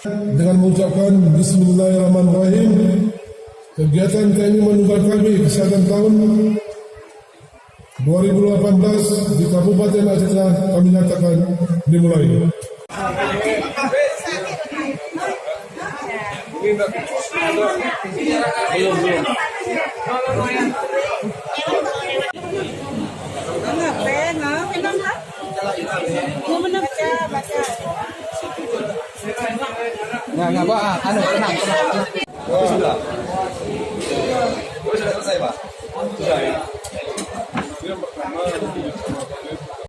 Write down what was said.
Dengan mengucapkan Bismillahirrahmanirrahim, kegiatan kami menunggal kami kesehatan tahun 2018 di Kabupaten Aceh Tengah kami nyatakan dimulai. Nggak, anu, tenang.